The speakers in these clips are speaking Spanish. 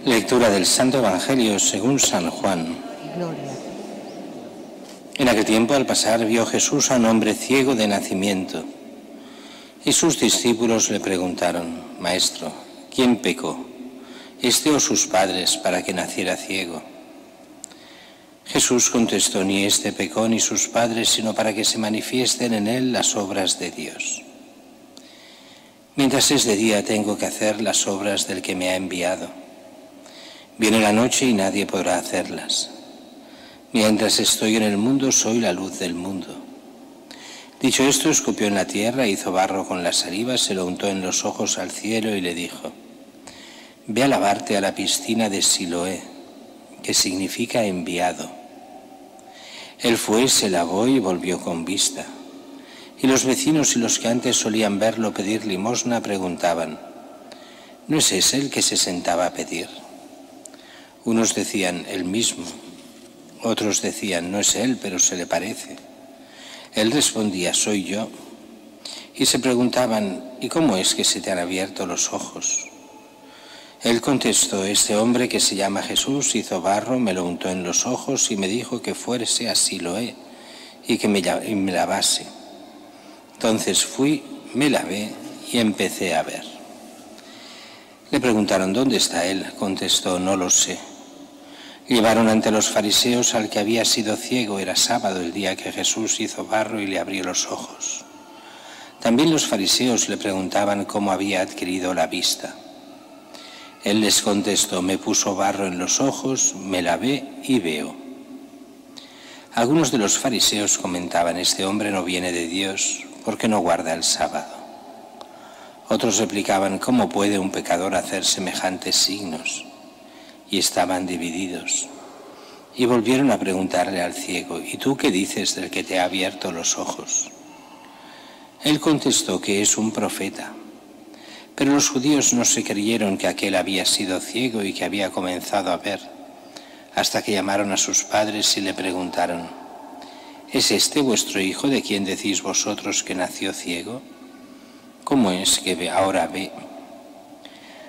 Lectura del Santo Evangelio según San Juan. Gloria. En aquel tiempo, al pasar, vio Jesús a un hombre ciego de nacimiento. Y sus discípulos le preguntaron: Maestro, ¿quién pecó, este o sus padres, para que naciera ciego? Jesús contestó: ni este pecó ni sus padres, sino para que se manifiesten en él las obras de Dios. Mientras es de día, tengo que hacer las obras del que me ha enviado. Viene la noche y nadie podrá hacerlas. Mientras estoy en el mundo, soy la luz del mundo. Dicho esto, escupió en la tierra, hizo barro con la saliva, se lo untó en los ojos al cielo y le dijo: Ve a lavarte a la piscina de Siloé, que significa enviado. Él fue, se lavó y volvió con vista. Y los vecinos y los que antes solían verlo pedir limosna preguntaban: ¿no es ese el que se sentaba a pedir? Unos decían: el mismo. Otros decían: no es él, pero se le parece. Él respondía: soy yo. Y se preguntaban: ¿y cómo es que se te han abierto los ojos? Él contestó: este hombre que se llama Jesús hizo barro, me lo untó en los ojos y me dijo que fuese a Siloé y que me lavase. Entonces fui, me lavé y empecé a ver. Le preguntaron: ¿dónde está él? Contestó: no lo sé. Llevaron ante los fariseos al que había sido ciego. Era sábado, el día que Jesús hizo barro y le abrió los ojos. También los fariseos le preguntaban cómo había adquirido la vista. Él les contestó: me puso barro en los ojos, me lavé y veo. Algunos de los fariseos comentaban: este hombre no viene de Dios, porque no guarda el sábado. Otros replicaban: ¿cómo puede un pecador hacer semejantes signos? Y estaban divididos. Y volvieron a preguntarle al ciego: ¿y tú qué dices del que te ha abierto los ojos? Él contestó que es un profeta. Pero los judíos no se creyeron que aquel había sido ciego y que había comenzado a ver, hasta que llamaron a sus padres y le preguntaron: ¿es este vuestro hijo de quien decís vosotros que nació ciego? ¿Cómo es que ahora ve?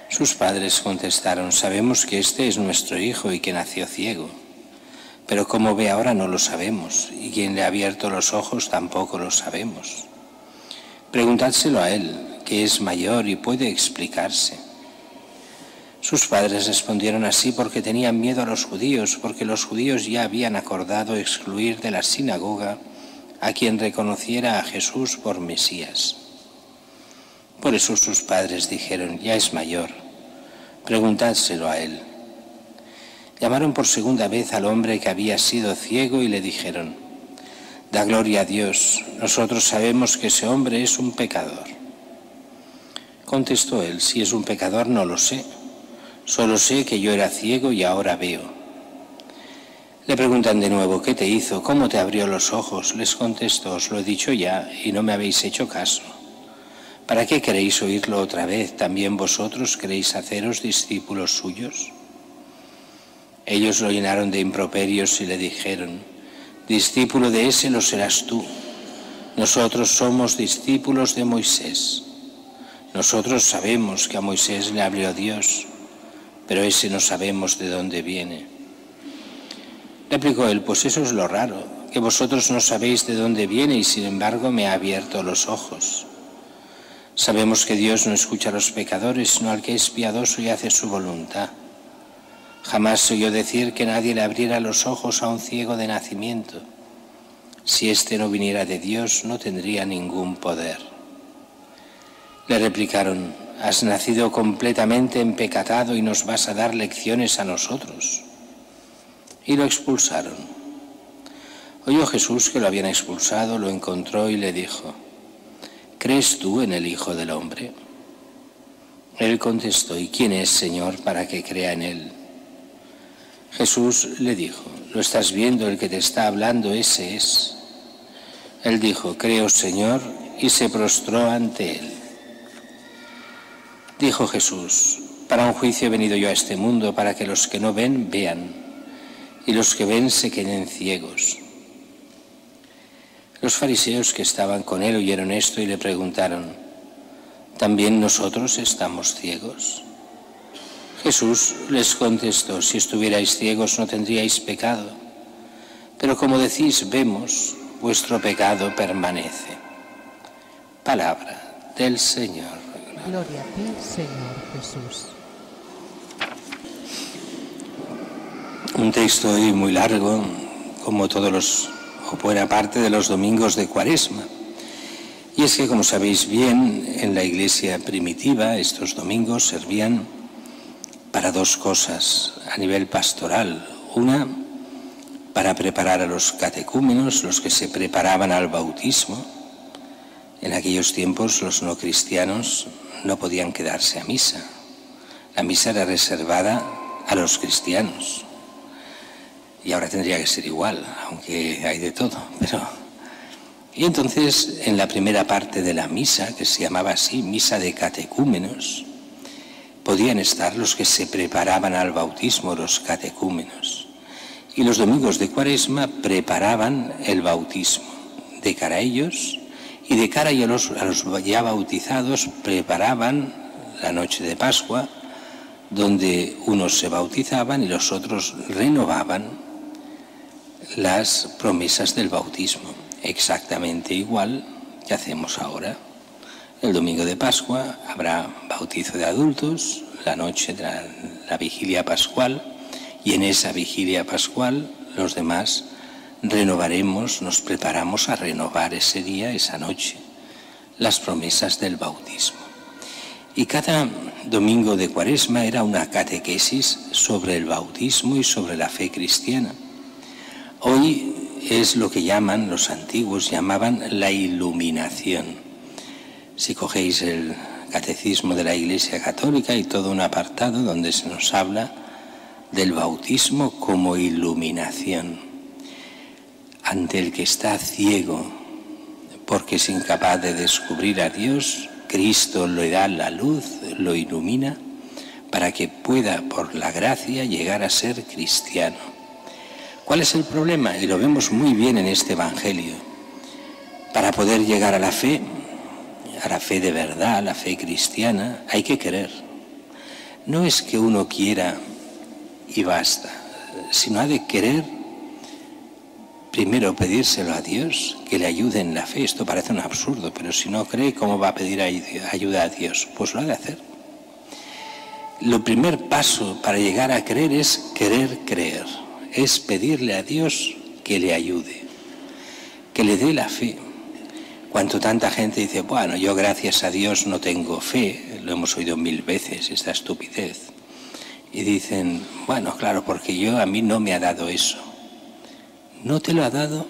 Sus padres contestaron: sabemos que este es nuestro hijo y que nació ciego, pero cómo ve ahora no lo sabemos, y quien le ha abierto los ojos tampoco lo sabemos. Preguntádselo a él, que es mayor y puede explicarse. Sus padres respondieron así porque tenían miedo a los judíos, porque los judíos ya habían acordado excluir de la sinagoga a quien reconociera a Jesús por Mesías. Por eso sus padres dijeron: ya es mayor, preguntádselo a él. Llamaron por segunda vez al hombre que había sido ciego y le dijeron: da gloria a Dios, nosotros sabemos que ese hombre es un pecador. Contestó él: si es un pecador no lo sé, solo sé que yo era ciego y ahora veo. Le preguntan de nuevo: ¿qué te hizo? ¿Cómo te abrió los ojos? Les contestó: os lo he dicho ya y no me habéis hecho caso. ¿Para qué queréis oírlo otra vez? ¿También vosotros queréis haceros discípulos suyos? Ellos lo llenaron de improperios y le dijeron: discípulo de ese lo serás tú. Nosotros somos discípulos de Moisés. Nosotros sabemos que a Moisés le abrió Dios, pero ese no sabemos de dónde viene. Replicó él: pues eso es lo raro, que vosotros no sabéis de dónde viene y sin embargo me ha abierto los ojos. Sabemos que Dios no escucha a los pecadores, sino al que es piadoso y hace su voluntad. Jamás se oyó decir que nadie le abriera los ojos a un ciego de nacimiento. Si éste no viniera de Dios, no tendría ningún poder. Le replicaron: has nacido completamente empecatado y nos vas a dar lecciones a nosotros. Y lo expulsaron. Oyó Jesús que lo habían expulsado, lo encontró y le dijo: ¿crees tú en el Hijo del Hombre? Él contestó: ¿y quién es, Señor, para que crea en él? Jesús le dijo: lo estás viendo, el que te está hablando, ese es. Él dijo: creo, Señor, y se prostró ante él. Dijo Jesús: para un juicio he venido yo a este mundo, para que los que no ven, vean, y los que ven se queden ciegos. Los fariseos que estaban con él oyeron esto y le preguntaron: ¿también nosotros estamos ciegos? Jesús les contestó: si estuvierais ciegos no tendríais pecado, pero como decís, vemos, vuestro pecado permanece. Palabra del Señor. Gloria a ti, Señor Jesús. Un texto hoy muy largo, como todos o buena parte de los domingos de Cuaresma. Y es que, como sabéis bien, en la iglesia primitiva estos domingos servían para dos cosas a nivel pastoral. Una, para preparar a los catecúmenos, los que se preparaban al bautismo. En aquellos tiempos los no cristianos no podían quedarse a misa. La misa era reservada a los cristianos. Y ahora tendría que ser igual, aunque hay de todo. Y entonces, en la primera parte de la misa, que se llamaba así, misa de catecúmenos, podían estar los que se preparaban al bautismo, los catecúmenos. Y los domingos de Cuaresma preparaban el bautismo de cara a ellos, y de cara a los ya bautizados preparaban la noche de Pascua, donde unos se bautizaban y los otros renovaban las promesas del bautismo, exactamente igual que hacemos ahora. El domingo de Pascua habrá bautizo de adultos, la noche de la vigilia pascual, y en esa vigilia pascual los demás renovaremos, nos preparamos a renovar ese día, esa noche, las promesas del bautismo. Y cada domingo de Cuaresma era una catequesis sobre el bautismo y sobre la fe cristiana. Hoy es lo que los antiguos llamaban la iluminación. Si cogéis el catecismo de la Iglesia Católica, hay todo un apartado donde se nos habla del bautismo como iluminación. Ante el que está ciego porque es incapaz de descubrir a Dios, Cristo le da la luz, lo ilumina, para que pueda, por la gracia, llegar a ser cristiano. ¿Cuál es el problema? Y lo vemos muy bien en este Evangelio. Para poder llegar a la fe de verdad, a la fe cristiana, hay que querer. No es que uno quiera y basta, sino ha de querer primero pedírselo a Dios, que le ayude en la fe. Esto parece un absurdo, pero si no cree, ¿cómo va a pedir ayuda a Dios? Pues lo ha de hacer. Lo primer paso para llegar a creer es querer creer. Es pedirle a Dios que le ayude, que le dé la fe. Cuando tanta gente dice, bueno, yo gracias a Dios no tengo fe, lo hemos oído 1000 veces, esta estupidez. Y dicen, bueno, claro, porque a mí no me ha dado eso. ¿No te lo ha dado?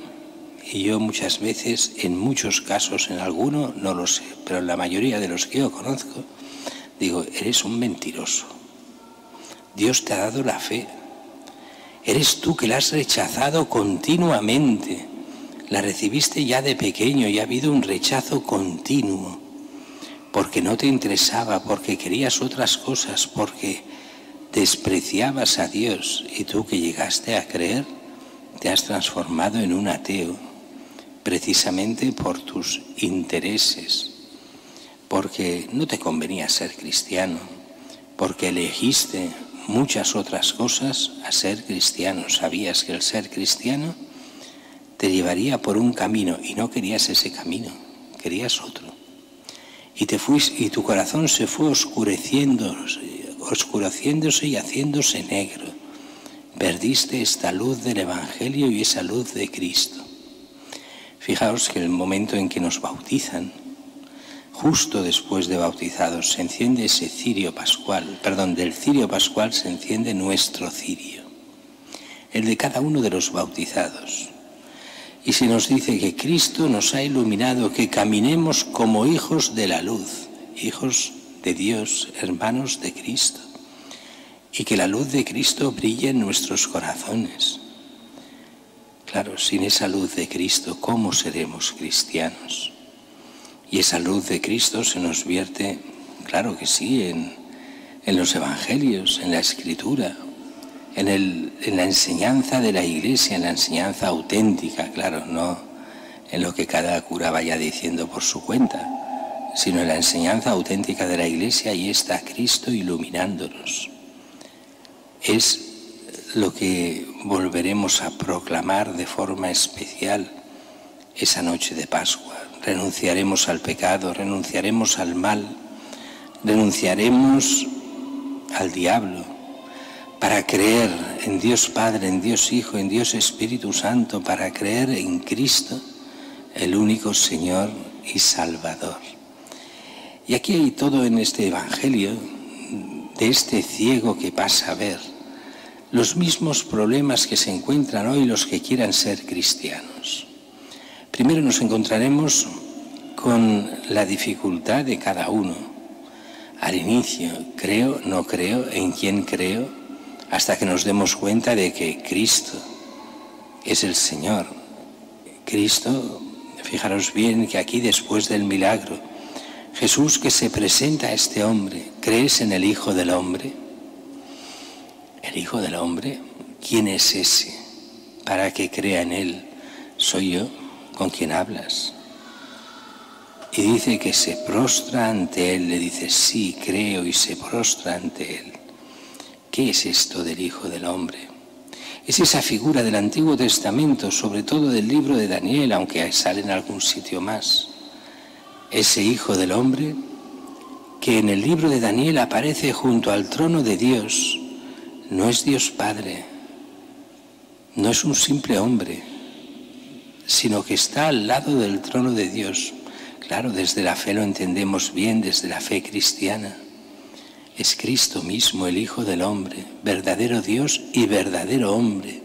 Y yo muchas veces, en muchos casos, en alguno, no lo sé, pero en la mayoría de los que yo conozco, digo, eres un mentiroso. Dios te ha dado la fe. Eres tú que la has rechazado continuamente. La recibiste ya de pequeño y ha habido un rechazo continuo, porque no te interesaba, porque querías otras cosas, porque despreciabas a Dios, y tú que llegaste a creer, te has transformado en un ateo, precisamente por tus intereses, porque no te convenía ser cristiano, porque elegiste muchas otras cosas a ser cristiano. Sabías que el ser cristiano te llevaría por un camino y no querías ese camino, querías otro. Y tu corazón se fue oscureciéndose y haciéndose negro. Perdiste esta luz del Evangelio y esa luz de Cristo. Fijaos que el momento en que nos bautizan, justo después de bautizados, se enciende ese cirio pascual, del cirio pascual se enciende nuestro cirio, el de cada uno de los bautizados. Y se nos dice que Cristo nos ha iluminado, que caminemos como hijos de la luz, hijos de Dios, hermanos de Cristo. Y que la luz de Cristo brille en nuestros corazones. Claro, sin esa luz de Cristo, ¿cómo seremos cristianos? Y esa luz de Cristo se nos vierte, claro que sí, en los evangelios, en la Escritura, en la enseñanza de la Iglesia, en la enseñanza auténtica, claro, no en lo que cada cura vaya diciendo por su cuenta, sino en la enseñanza auténtica de la Iglesia, y está Cristo iluminándonos. es lo que volveremos a proclamar de forma especial esa noche de Pascua. Renunciaremos al pecado, renunciaremos al mal, renunciaremos al diablo para creer en Dios Padre, en Dios Hijo, en Dios Espíritu Santo, para creer en Cristo, el único Señor y Salvador. Y aquí hay todo en este Evangelio de este ciego que pasa a ver los mismos problemas que se encuentran hoy los que quieran ser cristianos. Primero nos encontraremos con la dificultad de cada uno. Al inicio, creo, no creo, en quién creo, hasta que nos demos cuenta de que Cristo es el Señor. Cristo, fijaros bien que aquí después del milagro, Jesús que se presenta a este hombre, ¿crees en el Hijo del Hombre? ¿El Hijo del Hombre? ¿Quién es ese para que crea en Él? Soy yo con quien hablas. Y dice que se prostra ante Él, le dice, sí, creo, y se prostra ante Él. ¿Qué es esto del Hijo del Hombre? Es esa figura del Antiguo Testamento, sobre todo del libro de Daniel, aunque sale en algún sitio más. Ese Hijo del Hombre que en el libro de Daniel aparece junto al trono de Dios. No es Dios Padre, no es un simple hombre, sino que está al lado del trono de Dios. Claro, desde la fe lo entendemos bien, desde la fe cristiana. Es Cristo mismo, el Hijo del Hombre, verdadero Dios y verdadero hombre,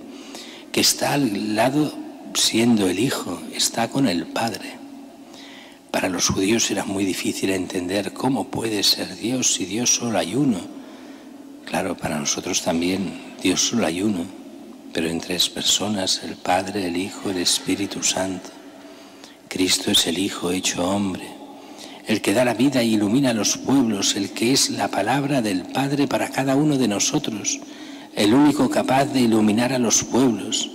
que está al lado siendo el Hijo, está con el Padre. Para los judíos era muy difícil entender cómo puede ser Dios si Dios solo hay uno. Claro, para nosotros también, Dios solo hay uno, pero en tres personas, el Padre, el Hijo, el Espíritu Santo. Cristo es el Hijo hecho hombre, el que da la vida e ilumina a los pueblos, el que es la palabra del Padre para cada uno de nosotros, el único capaz de iluminar a los pueblos.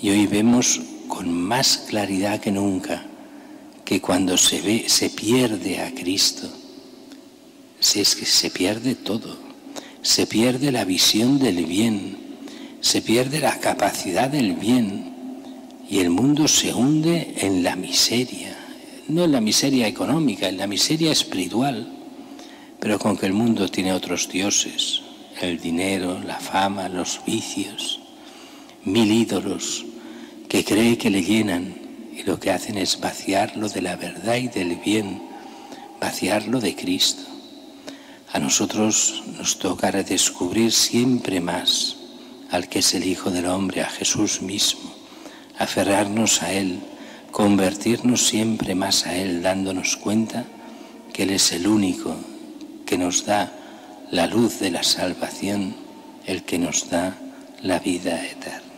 Y hoy vemos con más claridad que nunca que cuando se pierde a Cristo, es que se pierde todo, se pierde la visión del bien, se pierde la capacidad del bien y el mundo se hunde en la miseria, no en la miseria económica, en la miseria espiritual, pero con que el mundo tiene otros dioses, el dinero, la fama, los vicios, 1000 ídolos que cree que le llenan. Y lo que hacen es vaciarlo de la verdad y del bien, vaciarlo de Cristo. A nosotros nos toca redescubrir siempre más al que es el Hijo del Hombre, a Jesús mismo, aferrarnos a Él, convertirnos siempre más a Él, dándonos cuenta que Él es el único que nos da la luz de la salvación, el que nos da la vida eterna.